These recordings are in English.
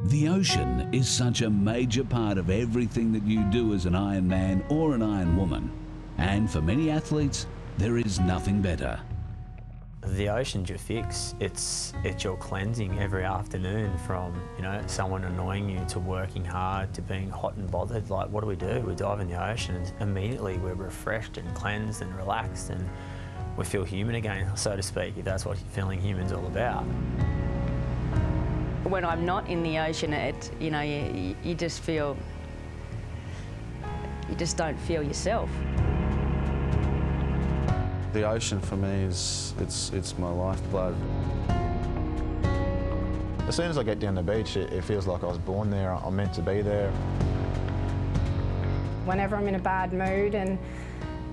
The ocean is such a major part of everything that you do as an Ironman or an Ironwoman. And for many athletes, there is nothing better. The ocean's your fix. It's your cleansing every afternoon from, you know, someone annoying you to working hard to being hot and bothered. Like, what do? We dive in the ocean and immediately we're refreshed and cleansed and relaxed and we feel human again, so to speak, if that's what feeling human's all about. When I'm not in the ocean, you know, you just feel, you just don't feel yourself. The ocean for me is, it's my lifeblood. As soon as I get down the beach, it feels like I was born there. I'm meant to be there. Whenever I'm in a bad mood and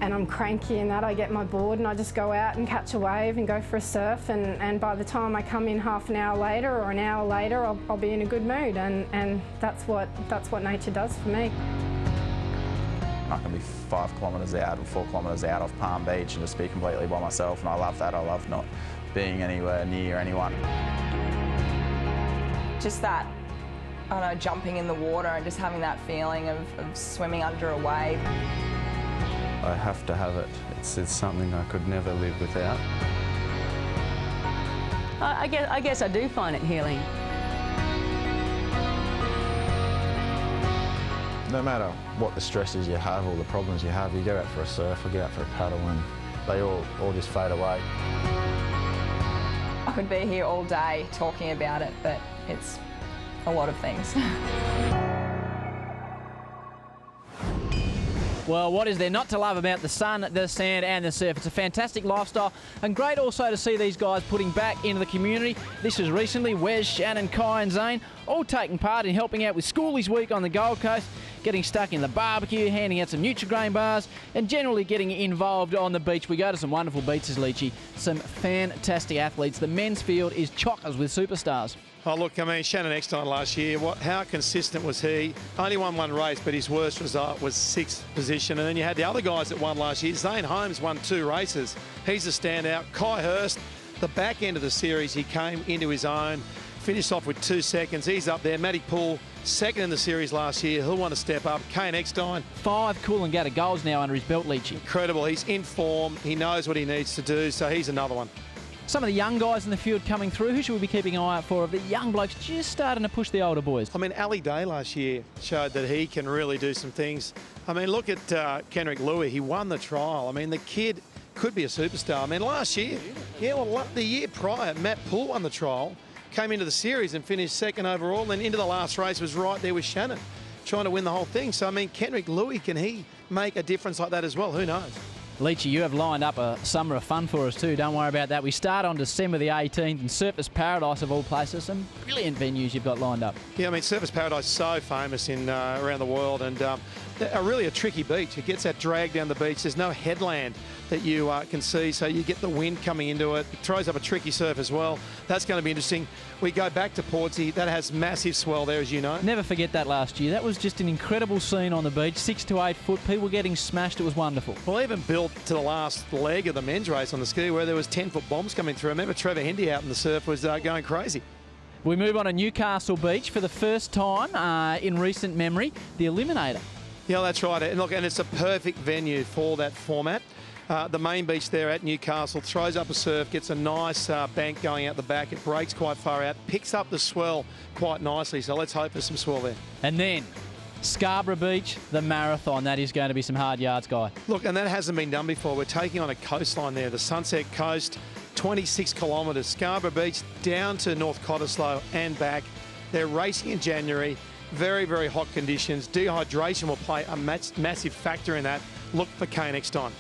I'm cranky and that, I get my board and I just go out and catch a wave and go for a surf, and by the time I come in half an hour later or an hour later, I'll be in a good mood, and that's what nature does for me. I can be 5 kilometres out or 4 kilometres out of Palm Beach and just be completely by myself, and I love that. I love not being anywhere near anyone. Just that, I don't know, jumping in the water and just having that feeling of swimming under a wave. I have to have it. It's something I could never live without. I guess I do find it healing. No matter what the stresses you have or the problems you have, you go out for a surf or get out for a paddle and they all just fade away. I could be here all day talking about it, but it's a lot of things. Well, what is there not to love about the sun, the sand and the surf? It's a fantastic lifestyle and great also to see these guys putting back into the community. This is recently Wes, Shannon, Kai and Zane all taking part in helping out with Schoolies Week on the Gold Coast, getting stuck in the barbecue, handing out some Nutri-Grain bars and generally getting involved on the beach. We go to some wonderful beaches, Leachy. Some fantastic athletes. The men's field is chockers with superstars. Oh, look, I mean, Shannon Eckstein last year, how consistent was he? Only won 1 race, but his worst result was 6th position. And then you had the other guys that won last year. Zane Holmes won 2 races. He's a standout. Kai Hurst, the back end of the series, he came into his own, finished off with 2 seconds. He's up there. Matty Poole, 2nd in the series last year. He'll want to step up. Kane Eckstein. 5 Coolangatta goals now under his belt, Leachy. Incredible. He's in form. He knows what he needs to do, so he's another one. Some of the young guys in the field coming through, who should we be keeping an eye out for of the young blokes just starting to push the older boys? I mean, Ali Day last year showed that he can really do some things. I mean, look at Kenrick Louis. He won the trial. I mean, the kid could be a superstar. I mean, last year, the year prior, Matt Poole won the trial, came into the series and finished 2nd overall, and into the last race was right there with Shannon, trying to win the whole thing. So, I mean, Kenrick Louis, can he make a difference like that as well? Who knows? Leachy, you have lined up a summer of fun for us too. Don't worry about that. We start on December the 18th in Surfers Paradise of all places. Some brilliant venues you've got lined up. Yeah, I mean, Surfers Paradise is so famous in around the world, and really a tricky beach. It gets that drag down the beach. There's no headland that you can see, so you get the wind coming into it. It throws up a tricky surf as well. That's going to be interesting. We go back to Portsea. That has massive swell there, as you know. Never forget that last year. That was just an incredible scene on the beach. 6 to 8 foot, people getting smashed. It was wonderful. Well, even built to the last leg of the men's race on the ski where there was 10-foot bombs coming through. I remember Trevor Hendy out in the surf was going crazy. We move on to Newcastle Beach for the first time in recent memory, the Eliminator. Yeah, that's right. And look, and it's a perfect venue for that format. The main beach there at Newcastle throws up a surf, gets a nice bank going out the back. It breaks quite far out, picks up the swell quite nicely. So let's hope for some swell there. And then Scarborough Beach, the marathon. That is going to be some hard yards, Guy. Look, and that hasn't been done before. We're taking on a coastline there, the Sunset Coast, 26 kilometres. Scarborough Beach down to North Cottesloe and back. They're racing in January. Very, very hot conditions. Dehydration will play a massive factor in that. Look for Kane Eckstein.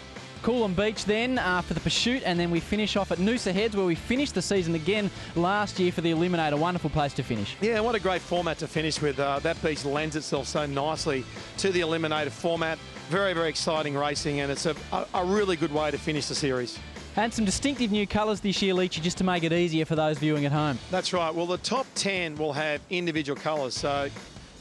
Coolum Beach then for the pursuit, and then we finish off at Noosa Heads where we finished the season again last year for the Eliminator. Wonderful place to finish. Yeah, what a great format to finish with. That beach lends itself so nicely to the Eliminator format. Very, very exciting racing, and it's a really good way to finish the series. And some distinctive new colours this year, Leachy, just to make it easier for those viewing at home. That's right. Well, the top 10 will have individual colours. So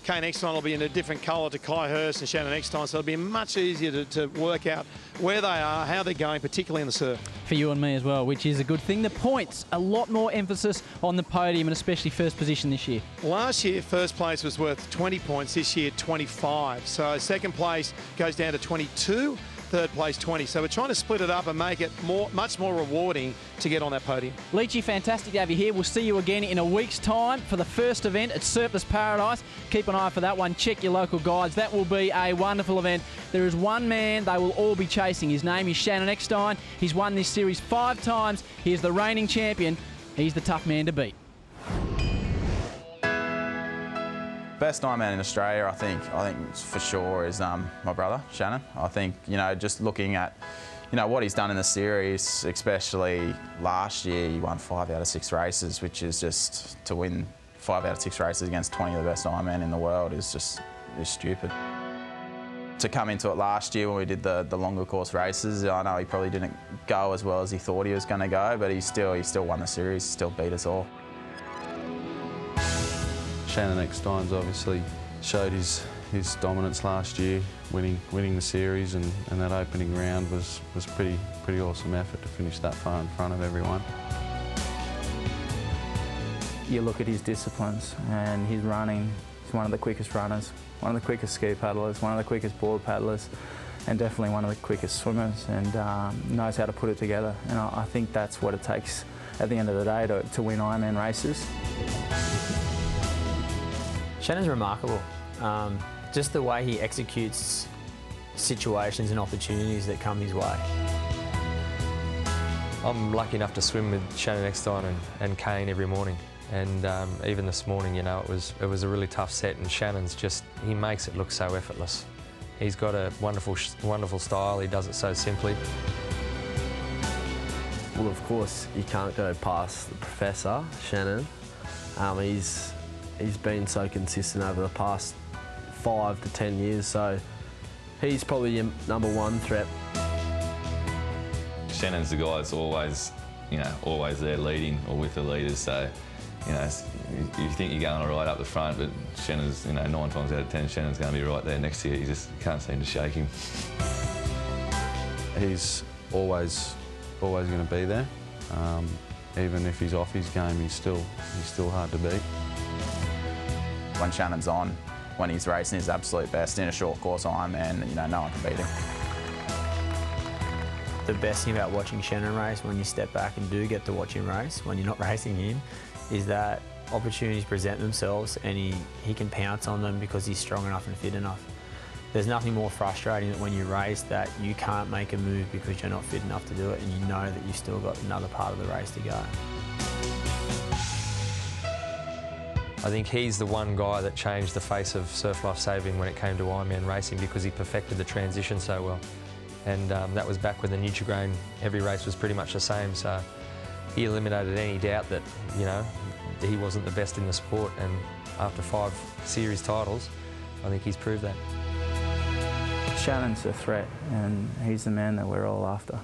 Kane Eckstein will be in a different colour to Kai Hurst and Shannon Eckstein, so it'll be much easier to work out where they are, how they're going, particularly in the surf. For you and me as well, which is a good thing. The points, a lot more emphasis on the podium and especially first position this year. Last year, first place was worth 20 points. This year, 25. So second place goes down to 22. Third place 20. So we're trying to split it up and make it much more rewarding to get on that podium. Leachy, fantastic to have you here. We'll see you again in a week's time for the first event at Surfers Paradise. Keep an eye for that one. Check your local guides. That will be a wonderful event. There is one man they will all be chasing. His name is Shannon Eckstein. He's won this series 5 times. He is the reigning champion. He's the tough man to beat. Best Ironman in Australia, I think for sure is my brother Shannon. I think, you know, just looking at, you know, what he's done in the series, especially last year, he won 5 out of 6 races, which is just, to win 5 out of 6 races against 20 of the best Ironmen in the world is stupid. To come into it last year when we did the longer course races, I know he probably didn't go as well as he thought he was going to go, but he still won the series, still beat us all. Shannon Eckstein's obviously showed his dominance last year, winning the series, and that opening round was pretty awesome effort to finish that far in front of everyone. You look at his disciplines and his running. He's one of the quickest runners, one of the quickest ski paddlers, one of the quickest board paddlers, and definitely one of the quickest swimmers, and knows how to put it together. And I think that's what it takes at the end of the day to win Ironman races. Shannon's remarkable. Just the way he executes situations and opportunities that come his way. I'm lucky enough to swim with Shannon Eckstein and Kane every morning. And even this morning, you know, it was a really tough set, and Shannon's he makes it look so effortless. He's got a wonderful style, he does it so simply. Well, of course, you can't go past the professor, Shannon. He's been so consistent over the past 5 to 10 years, so he's probably your #1 threat. Shannon's the guy that's always there leading or with the leaders, so, you know, you think you're going all right up the front, but Shannon's, you know, 9 times out of 10, Shannon's going to be right there next to you. You just can't seem to shake him. He's always going to be there. Even if he's off his game, he's still hard to beat. When Shannon's on, when he's racing his absolute best in a short course Ironman, you know, no one can beat him. The best thing about watching Shannon race, when you step back and do get to watch him race, when you're not racing him, is that opportunities present themselves and he can pounce on them because he's strong enough and fit enough. There's nothing more frustrating than when you race that you can't make a move because you're not fit enough to do it, and you know that you've still got another part of the race to go. I think he's the one guy that changed the face of surf life saving when it came to Ironman racing, because he perfected the transition so well. And that was back when the Nutri-Grain, every race was pretty much the same, so he eliminated any doubt that, you know, he wasn't the best in the sport, and after 5 series titles, I think he's proved that. Shannon's a threat, and he's the man that we're all after.